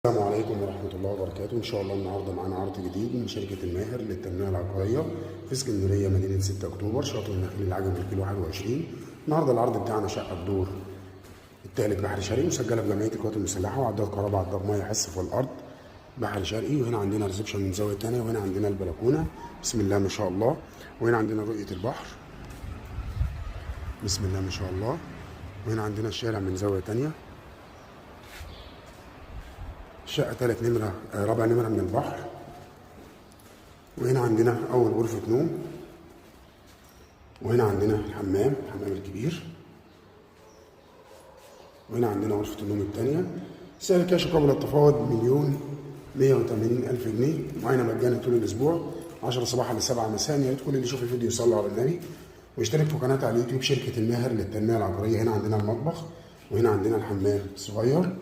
السلام عليكم ورحمة الله وبركاته. إن شاء الله النهاردة معانا عرض جديد من شركة الماهر للتنمية العقارية في اسكندرية مدينة 6 أكتوبر شاطئ النخيل العجمي الكيلو 21. النهاردة العرض بتاعنا شقة بدور التالت بحر شرقي مسجلة بجمعية القوات المسلحة وعداد كهرباء عداد مية حس في الأرض بحر شرقي. وهنا عندنا ريسبشن من زاوية تانية وهنا عندنا البلكونة بسم الله ما شاء الله. وهنا عندنا رؤية البحر بسم الله ما شاء الله. وهنا عندنا الشارع من زاوية تانية. شقة تالت نمرة رابع نمرة من البحر. وهنا عندنا أول غرفة نوم. وهنا عندنا الحمام الكبير. وهنا عندنا غرفة النوم التانية. سعر الكاش قبل التفاوض 1,180,000 جنيه. معانا مجانا طول الأسبوع 10 صباحا ل7 مساء. يا ريت كل اللي يشوف الفيديو يصلي على النبي ويشترك في قناتي على اليوتيوب شركة الماهر للتنمية العقارية. هنا عندنا المطبخ وهنا عندنا الحمام الصغير.